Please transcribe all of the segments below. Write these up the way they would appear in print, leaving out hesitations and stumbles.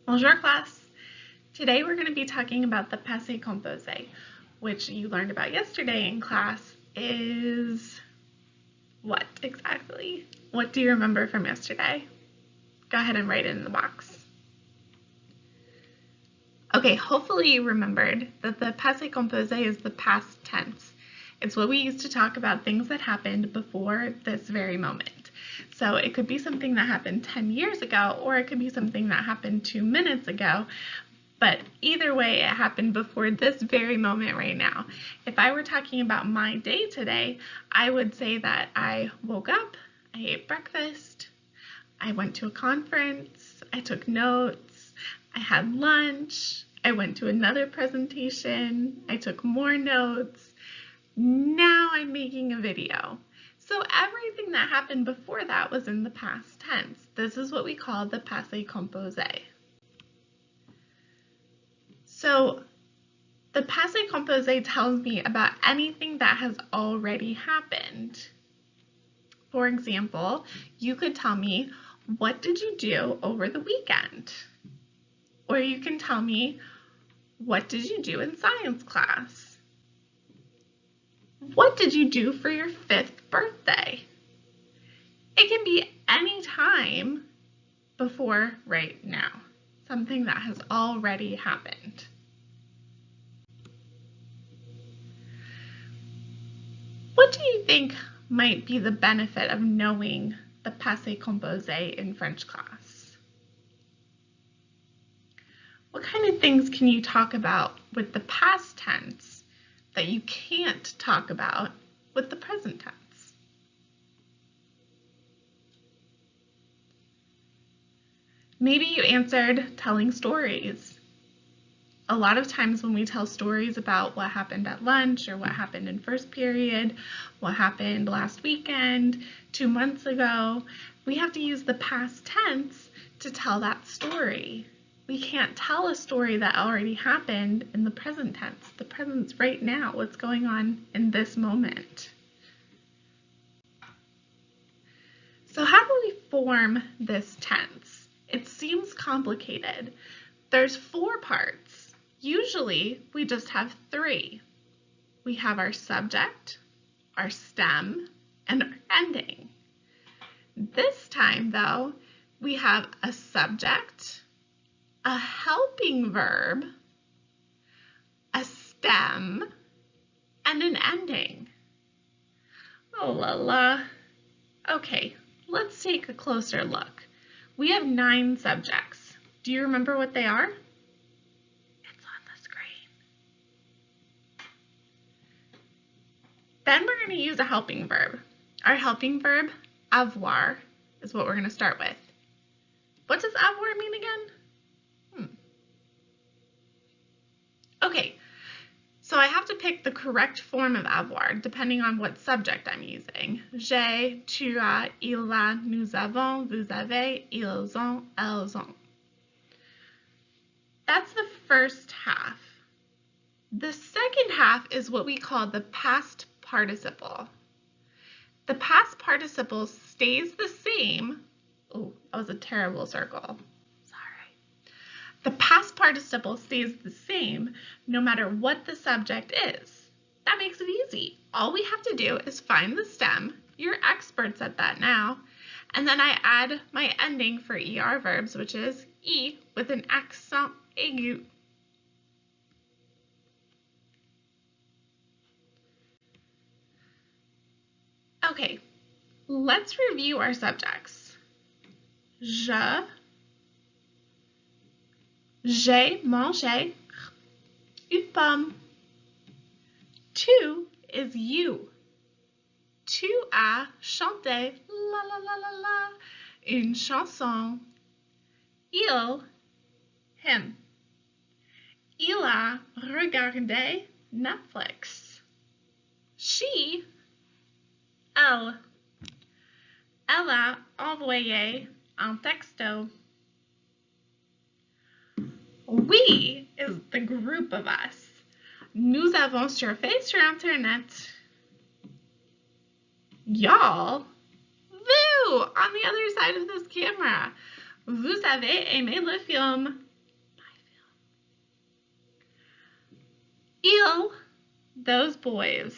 Bonjour class! Today we're going to be talking about the Passé Composé, which you learned about yesterday in class is what exactly? What do you remember from yesterday? Go ahead and write it in the box. Okay, hopefully you remembered that the Passé Composé is the past tense. It's what we use to talk about things that happened before this very moment. So it could be something that happened 10 years ago, or it could be something that happened 2 minutes ago. But either way, it happened before this very moment right now. If I were talking about my day today, I would say that I woke up, I ate breakfast, I went to a conference, I took notes, I had lunch, I went to another presentation, I took more notes. Now I'm making a video. So everything that happened before that was in the past tense. This is what we call the Passé Composé. So the Passé Composé tells me about anything that has already happened. For example, you could tell me, what did you do over the weekend? Or you can tell me, what did you do in science class? What did you do for your 5th birthday? It can be any time before right now, something that has already happened. What do you think might be the benefit of knowing the Passé Composé in French class? What kind of things can you talk about with the past tense that you can't talk about with the present tense? Maybe you answered telling stories. A lot of times when we tell stories about what happened at lunch or what happened in first period, what happened last weekend, 2 months ago, we have to use the past tense to tell that story. We can't tell a story that already happened in the present tense. The present's right now, what's going on in this moment. So how do we form this tense? It seems complicated. There's 4 parts. Usually we just have 3. We have our subject, our stem, and our ending. This time though, we have a subject, a helping verb, a stem, and an ending. Oh la la. Okay, let's take a closer look. We have 9 subjects. Do you remember what they are? It's on the screen. Then we're going to use a helping verb. Our helping verb, avoir, is what we're going to start with. What does avoir mean again? Okay, so I have to pick the correct form of avoir depending on what subject I'm using. J'ai, tu as, il a, nous avons, vous avez, ils ont, elles ont. That's the first half. The second half is what we call the past participle. The past participle stays the same. Oh, that was a terrible circle. The past participle stays the same no matter what the subject is. That makes it easy. All we have to do is find the stem. You're experts at that now. And then I add my ending for ER verbs, which is E with an accent aigu. Okay, let's review our subjects. J'ai mangé une pomme. Tu is you. Tu as chanté la la la la la une chanson. Il, him. Il a regardé Netflix. She, elle. Elle a envoyé un texto. We is the group of us. Nous avons surfé sur Internet. Y'all, vous, on the other side of this camera. Vous avez aimé le film. Ils, those boys.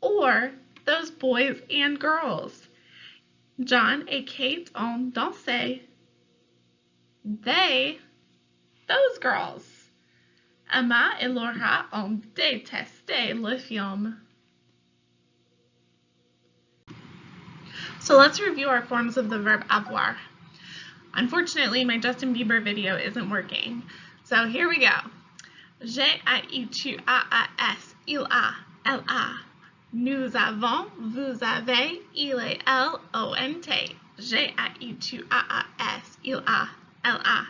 Or those boys and girls. John et Kate ont dansé. They, those girls. Emma et Laura ont détesté le film. So let's review our forms of the verb avoir. Unfortunately, my Justin Bieber video isn't working. So here we go. J'ai, I, tu, as, il a, elle a. Nous avons, vous avez, il et elle, ont. J'ai, I, tu, as, il a, elle a.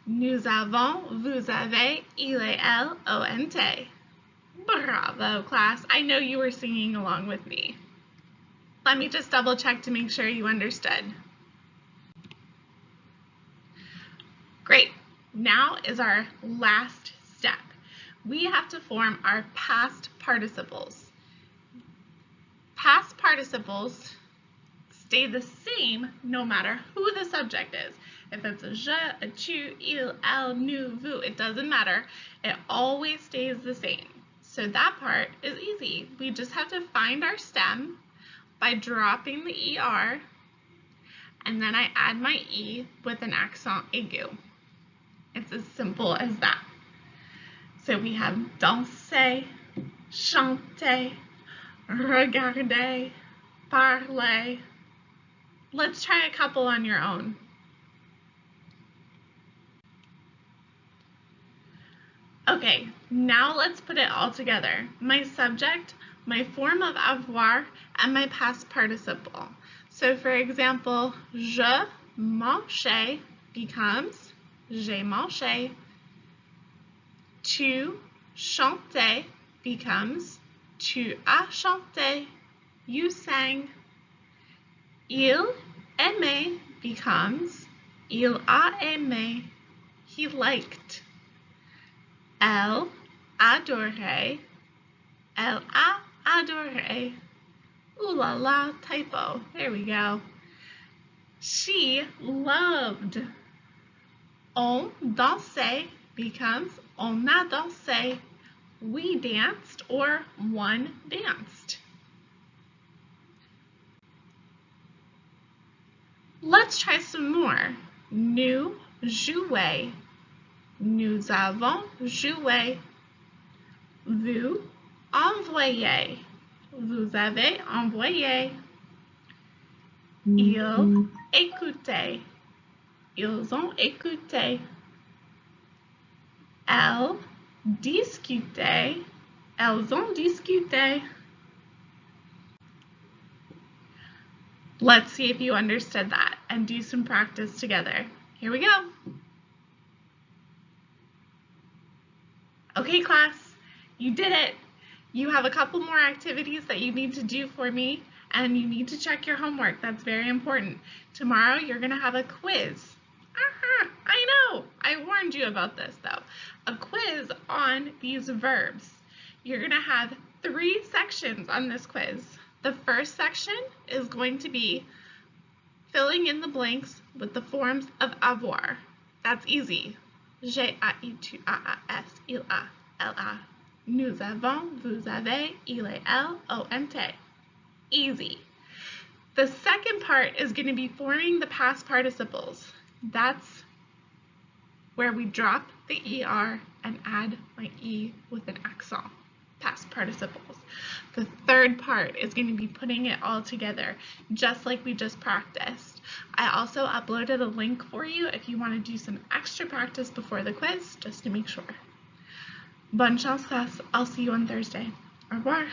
Nous avons, vous avez, il et elle, ont. Bravo, class. I know you were singing along with me. Let me just double check to make sure you understood. Great. Now is our last step. We have to form our past participles. Past participles stay the same no matter who the subject is. If it's a je, a tu, il, elle, nous, vous, it doesn't matter. It always stays the same. So that part is easy. We just have to find our stem by dropping the ER, and then I add my E with an accent aigu. It's as simple as that. So we have danser, chanter, regarder, parler. Let's try a couple on your own. Okay, now let's put it all together. My subject, my form of avoir, and my past participle. So for example, je mangeais becomes j'ai mangé. Tu chantais becomes tu as chanté. You sang. Il aimait becomes il a aimé. He liked. Elle adorait. Elle a adoré. Ooh la la, typo. There we go. She loved. On dansait becomes on a dansé. We danced or one danced. Let's try some more. Nous jouons. Nous avons joué. Vous envoyez. Vous avez envoyé. Ils écoutaient. Ils ont écouté. Elles discutaient. Elles ont discuté. Let's see if you understood that and do some practice together. Here we go. Okay, class, you did it. You have a couple more activities that you need to do for me, and you need to check your homework. That's very important. Tomorrow, you're going to have a quiz. I know. I warned you about this, though. A quiz on these verbs. You're going to have 3 sections on this quiz. The first section is going to be filling in the blanks with the forms of avoir. That's easy. J'ai, tu, as, il a, elle a. Nous avons, vous avez, il et elle, ont. Easy. The second part is going to be forming the past participles. That's where we drop the ER and add my E with an accent. Past participles. The third part is going to be putting it all together, just like we just practiced. I also uploaded a link for you if you want to do some extra practice before the quiz, just to make sure. Bonne chance, class. I'll see you on Thursday. Au revoir.